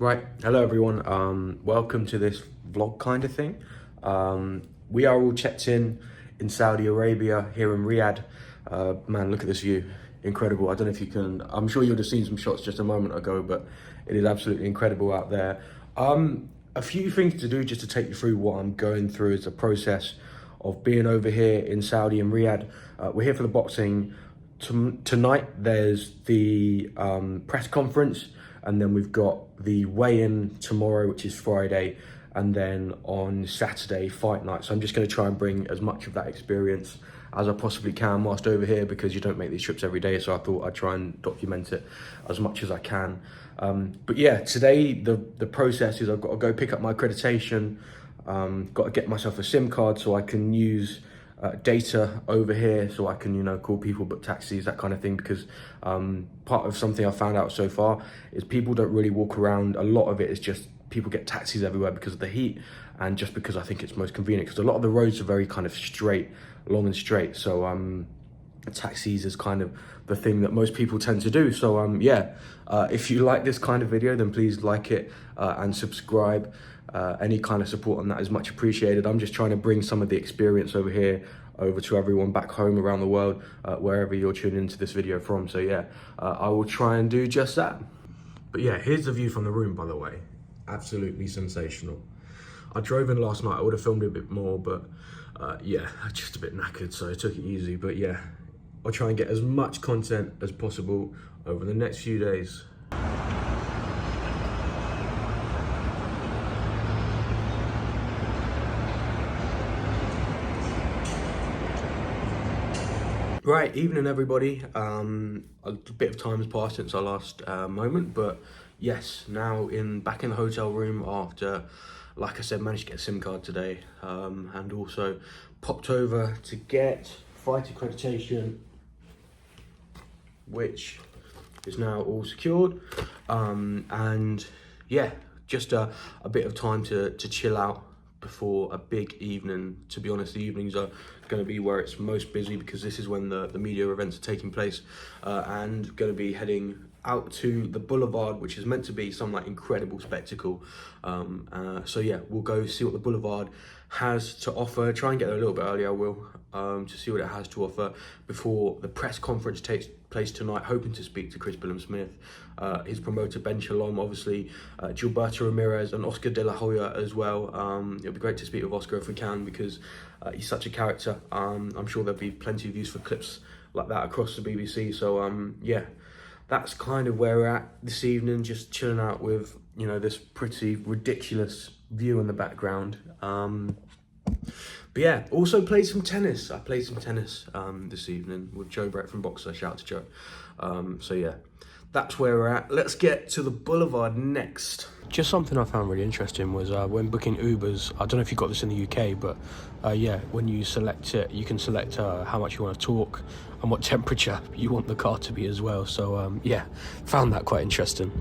Right, hello everyone. Welcome to this vlog kind of thing. We are all checked in Saudi Arabia here in Riyadh. Man, look at this view, incredible. I don't know if you can. I'm sure you would have seen some shots just a moment ago, but it is absolutely incredible out there. A few things to do just to take you through what I'm going through as a process of being over here in Saudi and Riyadh. We're here for the boxing. Tonight there's the press conference, and then we've got the weigh-in tomorrow, which is Friday, and then on Saturday, fight night. So I'm just going to try and bring as much of that experience as I possibly can whilst over here, because you don't make these trips every day, so I thought I'd try and document it as much as I can. But yeah, today the process is I've got to go pick up my accreditation, got to get myself a SIM card so I can use data over here, so I can, you know, call people, book taxis, that kind of thing, because part of something I found out so far is people don't really walk around. A lot of it is just people get taxis everywhere because of the heat, and just because I think it's most convenient, because a lot of the roads are very kind of straight, long and straight, so taxis is kind of the thing that most people tend to do. So yeah, if you like this kind of video, then please like it and subscribe. Any kind of support on that is much appreciated. I'm just trying to bring some of the experience over here over to everyone back home around the world, wherever you're tuning into this video from. So yeah, I will try and do just that. But yeah, here's the view from the room, by the way. Absolutely sensational. I drove in last night. I would have filmed it a bit more, but yeah, just a bit knackered, so I took it easy. But yeah, I'll try and get as much content as possible over the next few days. Right, evening everybody. A bit of time has passed since our last moment, but yes, now back in the hotel room after, like I said, managed to get a SIM card today, and also popped over to get fight accreditation, which is now all secured, and yeah, just a bit of time to chill out before a big evening. To be honest, the evenings are going to be where it's most busy, because this is when the media events are taking place, and going to be heading out to the boulevard, which is meant to be some like incredible spectacle. So yeah, we'll go see what the boulevard has to offer, try and get there a little bit early, I will, to see what it has to offer before the press conference takes place tonight, hoping to speak to Chris Billam-Smith, his promoter Ben Shalom, obviously, Zurdo Ramirez and Oscar De La Hoya as well. It'll be great to speak with Oscar if we can, because he's such a character. I'm sure there'll be plenty of useful clips like that across the BBC. So yeah, that's kind of where we're at this evening, just chilling out with, you know, this pretty ridiculous view in the background. But yeah, also played some tennis. I played some tennis this evening with Joe Brett from Boxer. Shout out to Joe. So yeah, that's where we're at. Let's get to the boulevard next. Just something I found really interesting was when booking Ubers, I don't know if you got this in the UK, but yeah, when you select it, you can select how much you want to talk and what temperature you want the car to be as well. So yeah, found that quite interesting.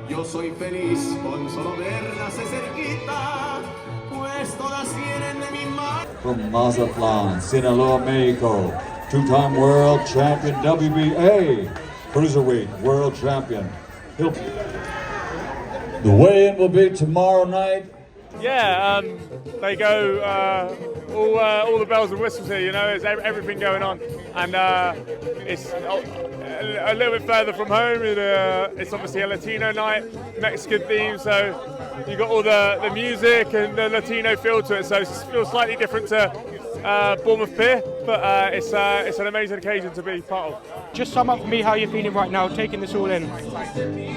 Yo soy feliz con solo verla se cerquita, pues todas tienen de mi mano. From Mazatlan, Sinaloa, Mexico, two-time world champion WBA, cruiserweight world champion. The weigh-in will be tomorrow night. Yeah, they go all the bells and whistles here. You know, there's everything going on, and it's a little bit further from home. It's obviously a Latino night, Mexican theme, so you got all the music and the Latino feel to it. So it feels slightly different to Bournemouth Pier, but it's an amazing occasion to be part of. Just sum up for me how you're feeling right now, taking this all in.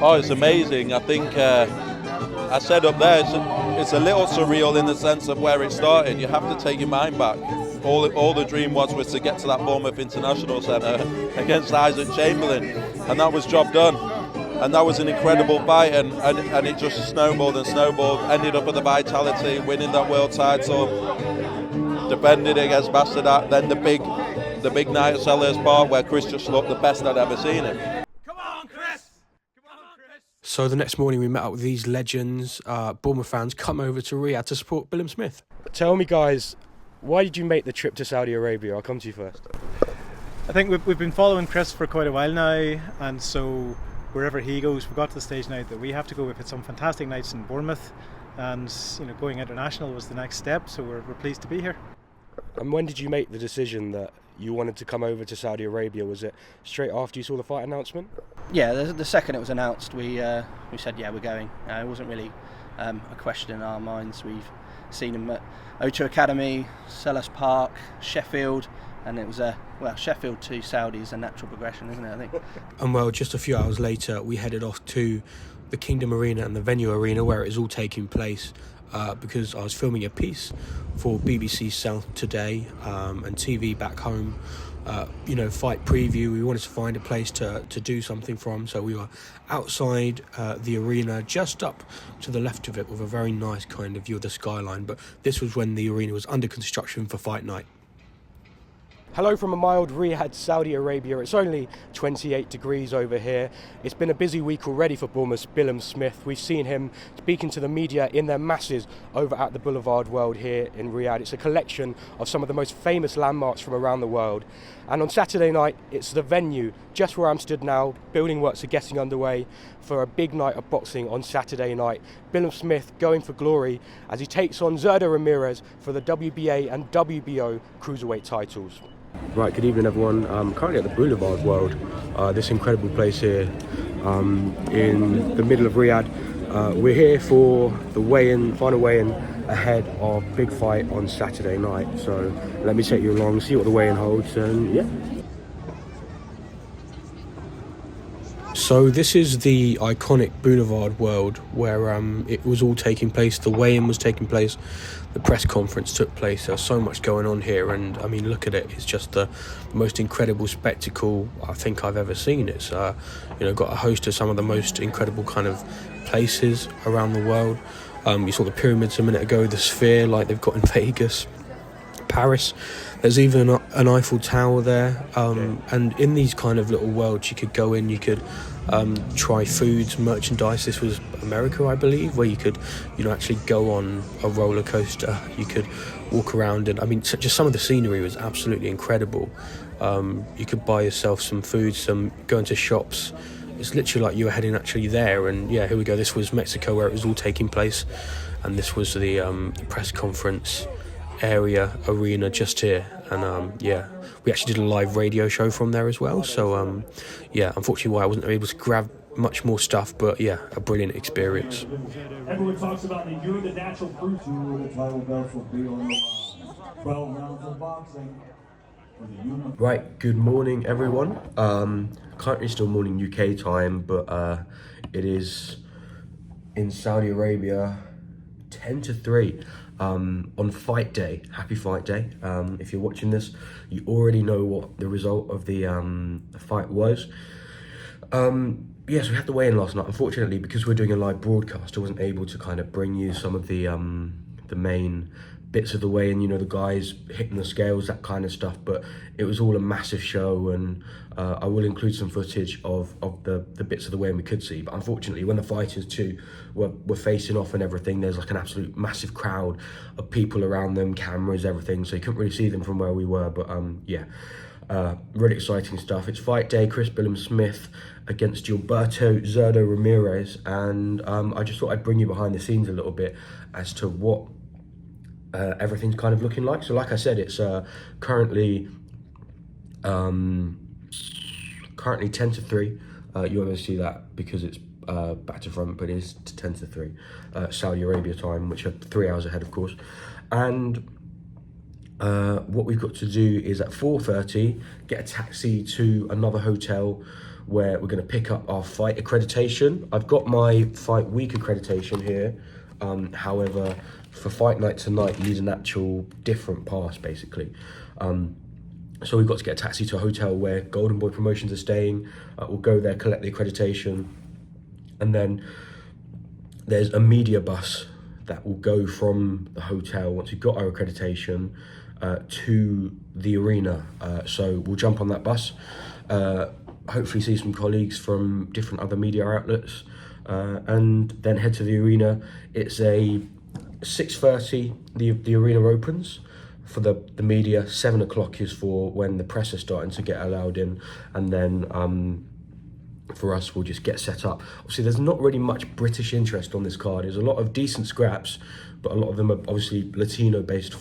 Oh, it's amazing. I think I said up there, it's a little surreal in the sense of where it started. You have to take your mind back. All the dream was to get to that Bournemouth International Centre against Isaac Chamberlain, and that was job done. And that was an incredible fight, and it just snowballed and snowballed. Ended up at the Vitality, winning that world title, defended against Bastadat. Then the big night at Sellers Park, where Chris just looked the best I'd ever seen him. So the next morning we met up with these legends, Bournemouth fans, come over to Riyadh to support Billam-Smith. Tell me, guys, why did you make the trip to Saudi Arabia? I'll come to you first. I think we've been following Chris for quite a while now, and so wherever he goes, we've got to the stage now that we have to go. We've had some fantastic nights in Bournemouth, and going international was the next step, so we're pleased to be here. And when did you make the decision that you wanted to come over to Saudi Arabia? Was it straight after you saw the fight announcement? Yeah, the second it was announced, we said, yeah, we're going. It wasn't really a question in our minds. We've seen him at O2 Academy, Selhurst Park, Sheffield, and it was Sheffield to Saudi is a natural progression, isn't it, I think? And well, just a few hours later, we headed off to the Kingdom Arena and the Venue Arena where it is all taking place, because I was filming a piece for BBC South Today and TV back home. Fight preview. We wanted to find a place to do something from, so we were outside the arena, just up to the left of it, with a very nice kind of view of the skyline. But this was when the arena was under construction for fight night. Hello from a mild Riyadh, Saudi Arabia. It's only 28 degrees over here. It's been a busy week already for Bournemouth's Billam-Smith. We've seen him speaking to the media in their masses over at the Boulevard World here in Riyadh. It's a collection of some of the most famous landmarks from around the world. And on Saturday night, it's the venue, just where I'm stood now. Building works are getting underway for a big night of boxing on Saturday night. Billam-Smith going for glory as he takes on Zurdo Ramirez for the WBA and WBO cruiserweight titles. Right, good evening everyone. Currently at the Boulevard World, this incredible place here in the middle of Riyadh. We're here for the final weigh-in ahead of big fight on Saturday night. So let me take you along, see what the weigh-in holds, and yeah. So this is the iconic Boulevard World where it was all taking place. The weigh-in was taking place, the press conference took place. There's so much going on here, and I mean, look at it. It's just the most incredible spectacle I think I've ever seen. It's got a host of some of the most incredible kind of places around the world. You saw the pyramids a minute ago, the Sphere like they've got in Vegas, Paris. There's even an Eiffel Tower there, and in these kind of little worlds you could go in, you could try foods, merchandise. This was America, I believe, where you could actually go on a roller coaster, you could walk around, and I mean just some of the scenery was absolutely incredible. You could buy yourself some food, go into shops. It's literally like you were heading actually there. And yeah, here we go. This was Mexico where it was all taking place, and this was the press conference arena just here, and we actually did a live radio show from there as well. So unfortunately why I wasn't able to grab much more stuff, but yeah, a brilliant experience. Everyone talks about that you're the natural proof. The title belt will be on the line. 12 rounds of boxing. Right, good morning everyone. Currently still morning UK time, but it is in Saudi Arabia 10 to 3 on fight day. Happy fight day. If you're watching this, you already know what the result of the fight was. Yes, we had to weigh in last night. Unfortunately, because we're doing a live broadcast, I wasn't able to kind of bring you some of the main bits of the weigh-in, the guys hitting the scales, that kind of stuff. But it was all a massive show, and I will include some footage of the bits of the weigh-in we could see. But unfortunately, when the fighters too were facing off and everything, there's like an absolute massive crowd of people around them, cameras, everything, so you couldn't really see them from where we were. But really exciting stuff. It's fight day. Chris Billam-Smith against Gilberto Zurdo Ramirez, and I just thought I'd bring you behind the scenes a little bit as to what everything's kind of looking like. So like I said, it's currently 10 to 3. You won't see that because it's back to front, but it is 10 to 3 Saudi Arabia time, which are 3 hours ahead, of course. And what we've got to do is at 4:30 get a taxi to another hotel where we're going to pick up our fight accreditation. I've got my fight week accreditation here. However, for fight night tonight, you need an actual different pass, basically. So we've got to get a taxi to a hotel where Golden Boy Promotions are staying. We'll go there, collect the accreditation, and then there's a media bus that will go from the hotel once we've got our accreditation to the arena. So we'll jump on that bus, hopefully see some colleagues from different other media outlets, and then head to the arena. It's a 6:30, the arena opens for the media. 7 o'clock is for when the press are starting to get allowed in, and then for us, we'll just get set up. Obviously, there's not really much British interest on this card. There's a lot of decent scraps, but a lot of them are obviously Latino-based,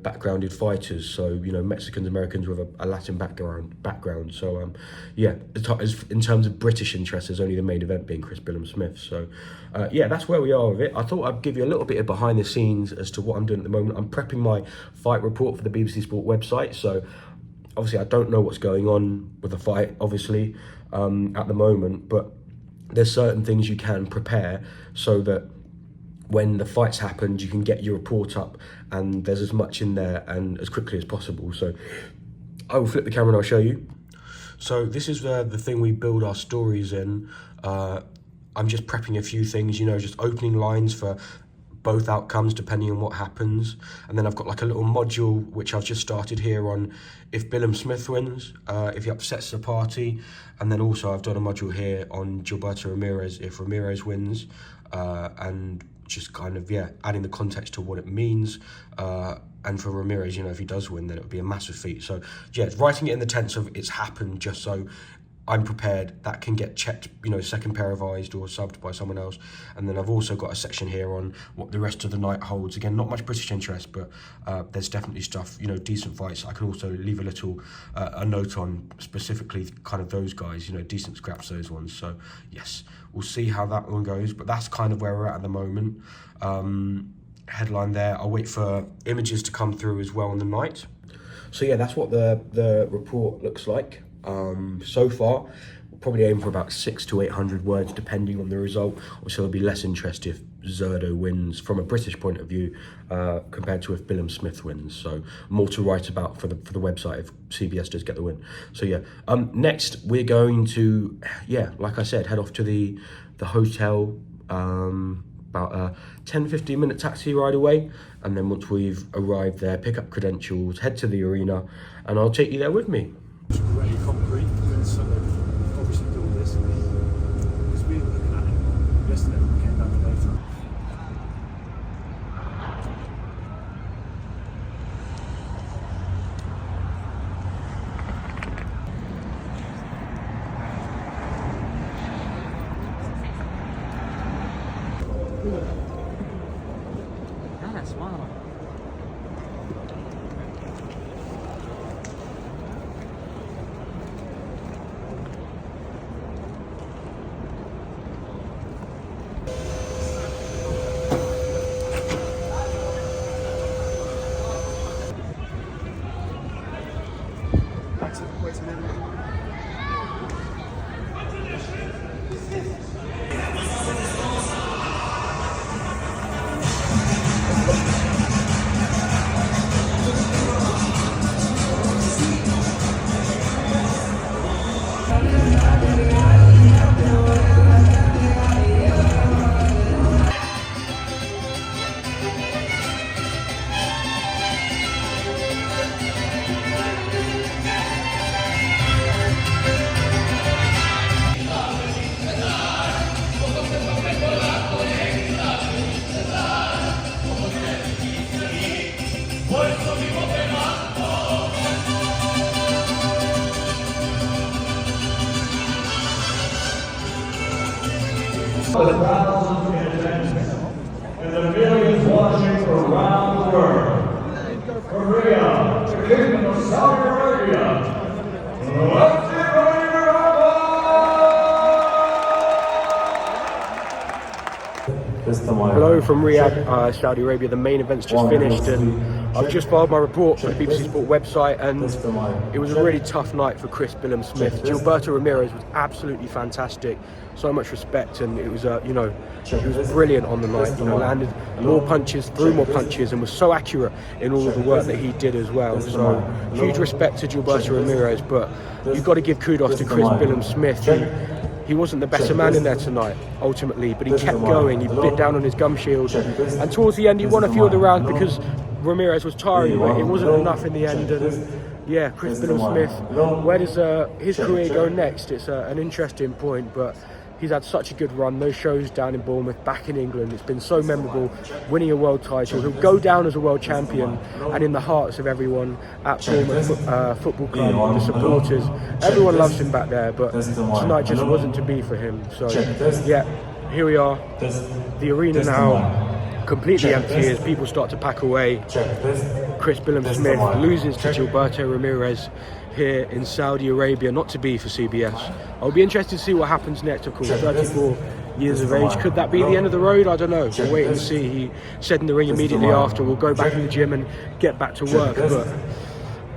backgrounded fighters. So, Mexicans, Americans with a Latin background. So, in terms of British interest, there's only the main event being Chris Billam-Smith. So, that's where we are with it. I thought I'd give you a little bit of behind the scenes as to what I'm doing at the moment. I'm prepping my fight report for the BBC Sport website. So, obviously, I don't know what's going on with the fight, obviously, at the moment, but there's certain things you can prepare so that when the fight's happened, you can get your report up and there's as much in there and as quickly as possible. So I will flip the camera and I'll show you. So this is the thing we build our stories in. I'm just prepping a few things, just opening lines for both outcomes depending on what happens, and then I've got like a little module which I've just started here on if Billam-Smith wins, if he upsets the party, and then also I've done a module here on Zurdo Ramirez if Ramirez wins, and just kind of adding the context to what it means, and for Ramirez, if he does win, then it would be a massive feat. So writing it in the tense of it's happened, just so I'm prepared. That can get checked, second pair of eyes or subbed by someone else. And then I've also got a section here on what the rest of the night holds. Again, not much British interest, but there's definitely stuff, decent fights. I can also leave a little a note on specifically kind of those guys, decent scraps, those ones. So yes, we'll see how that one goes, but that's kind of where we're at the moment. Headline there. I'll wait for images to come through as well on the night. So that's what the report looks like. So far, we'll probably aim for about 600 to 800 words depending on the result. Obviously, there'll be less interest if Zurdo wins from a British point of view compared to if Billam-Smith wins. So more to write about for the website if CBS does get the win. So next we're going to like I said, head off to the hotel. About a 10-15 minute taxi ride away, and then once we've arrived there, pick up credentials, head to the arena, and I'll take you there with me. Ready concrete, so obviously do all this because we were looking at it yesterday when we came down the daytime. The thousands in attendance and the millions watching around the world. From Riyadh, the Kingdom of Saudi Arabia. Let's see Hello from Riyadh, Saudi Arabia. The main event's just finished and I've just filed my report for the BBC Sport website, and it was a really tough night for Chris Billam-Smith. Zurdo Ramirez was absolutely fantastic, so much respect, and it was he was brilliant on the night. Landed more punches, threw more punches, and was so accurate in all of the work that he did as well. So huge respect to Zurdo Ramirez, but you've got to give kudos to Chris Billam-Smith. He wasn't the better man in there tonight, ultimately, but he kept going. He bit down on his gum shield, and towards the end he won a few of the rounds because Ramirez was tiring, but it wasn't enough in the end. And Chris Billam-Smith, where does his career go next? It's an interesting point, but He's had such a good run, those shows down in Bournemouth, back in England. It's been so memorable, winning a world title. He'll go down as a world champion and in the hearts of everyone at Bournemouth Football Club, the supporters. Everyone loves him back there, but tonight just wasn't to be for him. So, yeah, here we are. The arena now completely empty as people start to pack away. Chris Billam-Smith loses to Zurdo Ramirez here in Saudi Arabia, not to be for CBS. I'll be interested to see what happens next, of course. 34 years of age. Could that be the end of the road? I don't know. We'll wait and see. He said in the ring immediately after, we'll go back to the gym and get back to work. But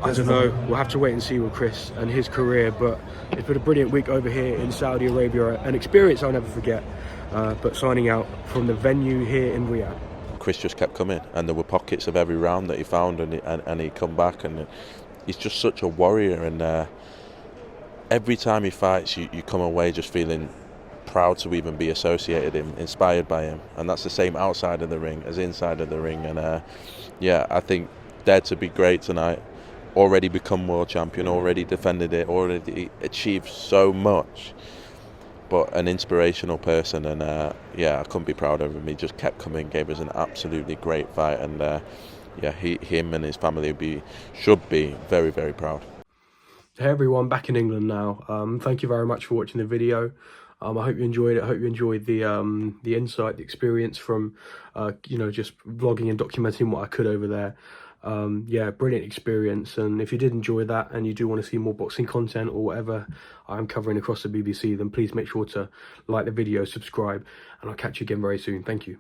I don't know. We'll have to wait and see with Chris and his career. But it's been a brilliant week over here in Saudi Arabia. An experience I'll never forget. But signing out from the venue here in Riyadh. Chris just kept coming, and there were pockets of every round that he found, and he'd come back, and he's just such a warrior. And every time he fights, you come away just feeling proud to even be associated him, inspired by him, and that's the same outside of the ring as inside of the ring. And yeah, I think Dare to be great tonight. Already become world champion, already defended it, already achieved so much. But an inspirational person, and yeah, I couldn't be prouder of him. He just kept coming, gave us an absolutely great fight, and yeah, him and his family should be very, very proud. Hey everyone, back in England now. Thank you very much for watching the video. I hope you enjoyed it. I hope you enjoyed the insight, the experience from you know, just vlogging and documenting what I could over there. Yeah, brilliant experience. And if you did enjoy that and you do want to see more boxing content or whatever I'm covering across the BBC, then please make sure to like the video, subscribe, and I'll catch you again very soon. Thank you.